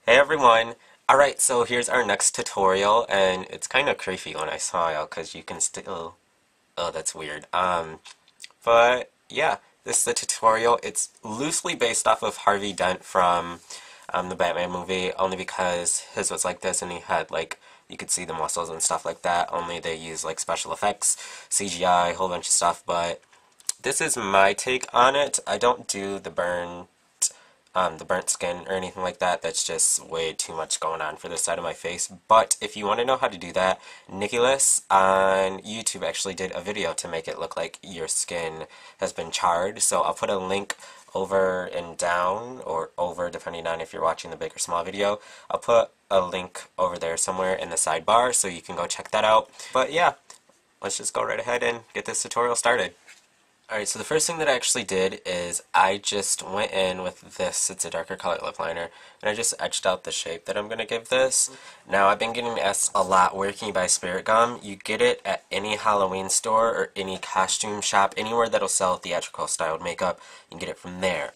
Hey everyone! Alright, so here's our next tutorial, and it's kind of creepy when I saw it because you can still... Oh, that's weird. But yeah, this is the tutorial. It's loosely based off of Harvey Dent from the Batman movie, only because his was like this and he had like, you could see the muscles and stuff like that, only they use like special effects, CGI, a whole bunch of stuff, but this is my take on it. I don't do the burnt skin or anything like that. That's just way too much going on for this side of my face. But if you want to know how to do that, Nicholas on YouTube actually did a video to make it look like your skin has been charred. So I'll put a link over and down, or over depending on if you're watching the big or small video. I'll put a link over there somewhere in the sidebar so you can go check that out. But yeah, let's just go right ahead and get this tutorial started. Alright, so the first thing that I actually did is I just went in with this, it's a darker color lip liner, and I just etched out the shape that I'm going to give this. Now, I've been getting asked a lot, where can you buy Spirit Gum? You get it at any Halloween store or any costume shop, anywhere that'll sell theatrical styled makeup, you can get it from there.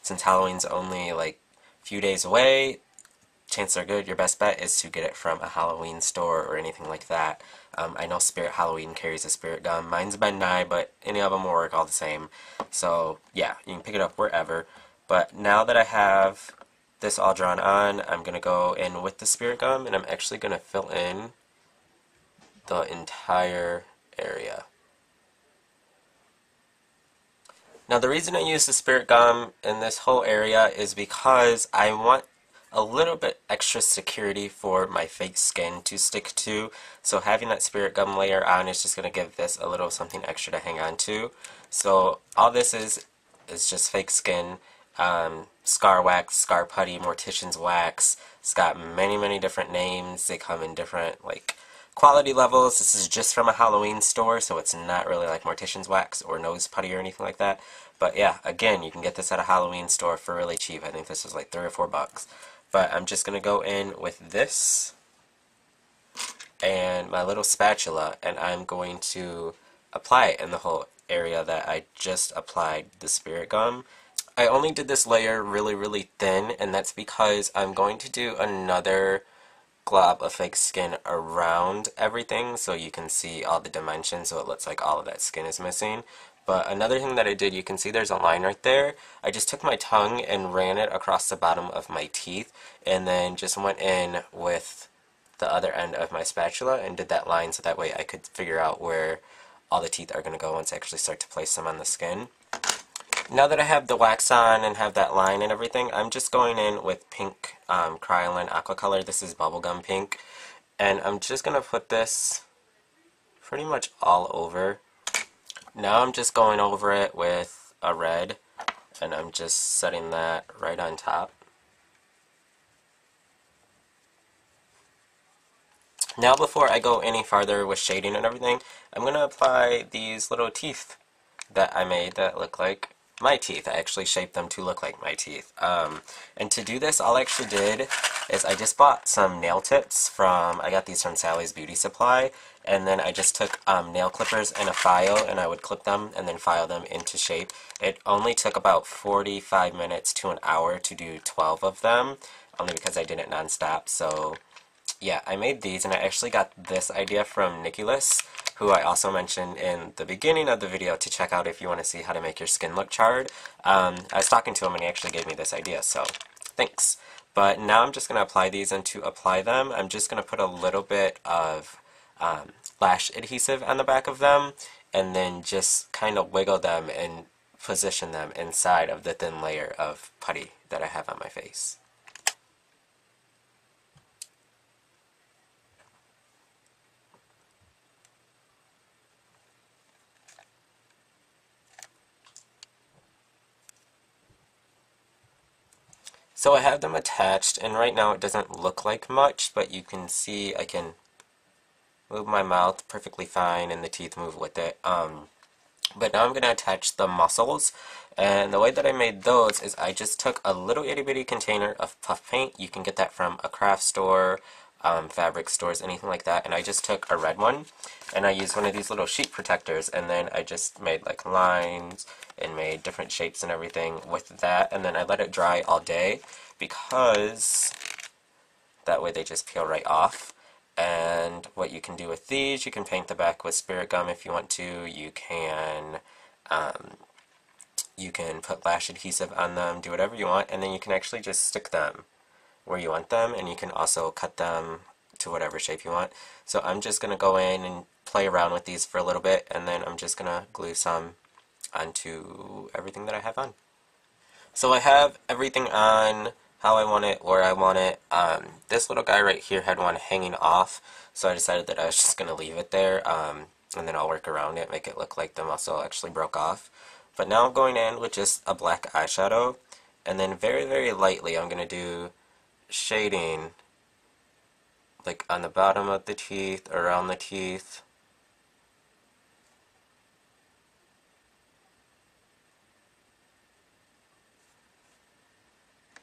Since Halloween's only like a few days away, chances are good, your best bet is to get it from a Halloween store or anything like that. I know Spirit Halloween carries a Spirit Gum. Mine's Ben Nye, but any of them will work all the same. So, yeah, you can pick it up wherever. But now that I have this all drawn on, I'm going to go in with the Spirit Gum, and I'm actually going to fill in the entire area. Now, the reason I use the Spirit Gum in this whole area is because I want a little bit extra security for my fake skin to stick to, so having that Spirit Gum layer on is just going to give this a little something extra to hang on to. So all this is just fake skin, scar wax, scar putty, mortician's wax. It's got many different names. They come in different like quality levels. This is just from a Halloween store, so it's not really like mortician's wax or nose putty or anything like that. But yeah, again, you can get this at a Halloween store for really cheap. I think this was like $3 or $4. But I'm just going to go in with this and my little spatula, and I'm going to apply it in the whole area that I just applied the Spirit Gum. I only did this layer really thin, and that's because I'm going to do another glob of fake skin around everything so you can see all the dimensions, so it looks like all of that skin is missing. But another thing that I did, you can see there's a line right there. I just took my tongue and ran it across the bottom of my teeth, and then just went in with the other end of my spatula and did that line so that way I could figure out where all the teeth are going to go once I actually start to place them on the skin. Now that I have the wax on and have that line and everything, I'm just going in with pink Kryolan Aqua Color. This is bubblegum pink. And I'm just going to put this pretty much all over. Now I'm just going over it with a red, and I'm just setting that right on top. Now before I go any farther with shading and everything, I'm going to apply these little teeth that I made that look like my teeth. I actually shaped them to look like my teeth. And to do this, all I actually did is I just bought some nail tips I got these from Sally's Beauty Supply, and then I just took nail clippers and a file, and I would clip them and then file them into shape. It only took about 45 minutes to an hour to do 12 of them, only because I did it non-stop. So yeah, I made these, and I actually got this idea from Nicholas, who I also mentioned in the beginning of the video to check out if you want to see how to make your skin look charred. I was talking to him and he actually gave me this idea, so thanks. But now I'm just going to apply these, and to apply them, I'm just going to put a little bit of lash adhesive on the back of them, and then just kind of wiggle them and position them inside of the thin layer of putty that I have on my face. So I have them attached, and right now it doesn't look like much, but you can see I can move my mouth perfectly fine, and the teeth move with it. But now I'm going to attach the muscles, and the way that I made those is I just took a little itty bitty container of puff paint. You can get that from a craft store, fabric stores, anything like that, and I just took a red one, and I used one of these little sheet protectors, and then I just made like lines and made different shapes and everything with that, and then I let it dry all day because That way they just peel right off. And what you can do with these, you can paint the back with spirit gum if you want to. Um, you can put lash adhesive on them, do whatever you want, and then you can actually just stick them where you want them, and you can also cut them to whatever shape you want. So I'm just going to go in and play around with these for a little bit, and then I'm just going to glue some onto everything that I have on. So I have everything on how I want it, where I want it. This little guy right here had one hanging off, so I decided that I was just going to leave it there, and then I'll work around it, make it look like the muscle actually broke off. But now I'm going in with just a black eyeshadow, and then very, very lightly I'm going to do shading, like on the bottom of the teeth, around the teeth.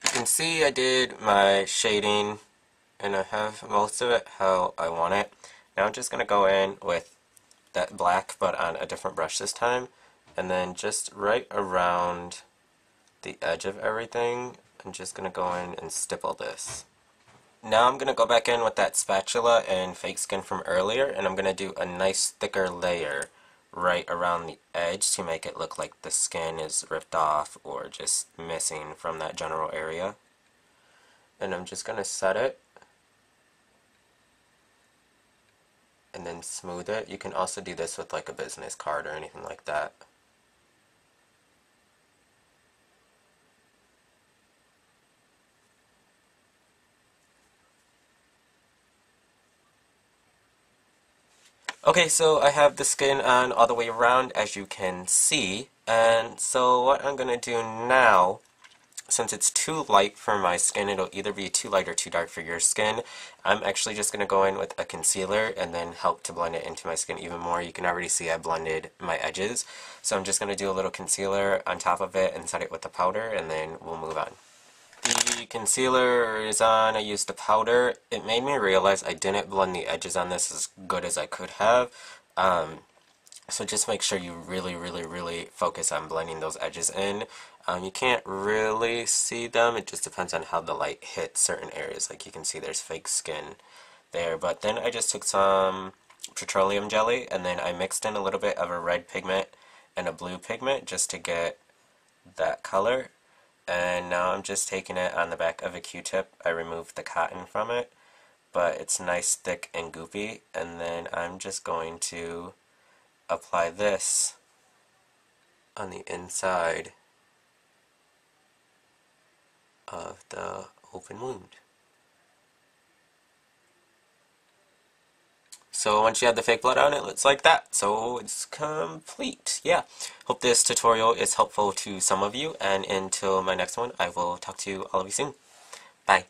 You can see I did my shading, and I have most of it how I want it. Now I'm just going to go in with that black, but on a different brush this time, and then just right around the edge of everything, I'm just going to go in and stipple this. Now I'm going to go back in with that spatula and fake skin from earlier, and I'm going to do a nice thicker layer right around the edge to make it look like the skin is ripped off or just missing from that general area. And I'm just going to set it and then smooth it. You can also do this with like a business card or anything like that. Okay, so I have the skin on all the way around, as you can see, and so what I'm going to do now, since it's too light for my skin, it'll either be too light or too dark for your skin, I'm actually just going to go in with a concealer and then help to blend it into my skin even more. You can already see I blended my edges, so I'm just going to do a little concealer on top of it and set it with the powder, and then we'll move on. The concealer is on. I used the powder. It made me realize I didn't blend the edges on this as good as I could have. So just make sure you really focus on blending those edges in. You can't really see them. It just depends on how the light hits certain areas. Like you can see there's fake skin there. But then I just took some petroleum jelly and then I mixed in a little bit of a red pigment and a blue pigment just to get that color. And now I'm just taking it on the back of a Q-tip. I removed the cotton from it, but it's nice, thick, and goopy. And then I'm just going to apply this on the inside of the open wound. So once you have the fake blood on, it looks like that. So it's complete. Yeah. Hope this tutorial is helpful to some of you. And until my next one, I will talk to all of you soon. Bye.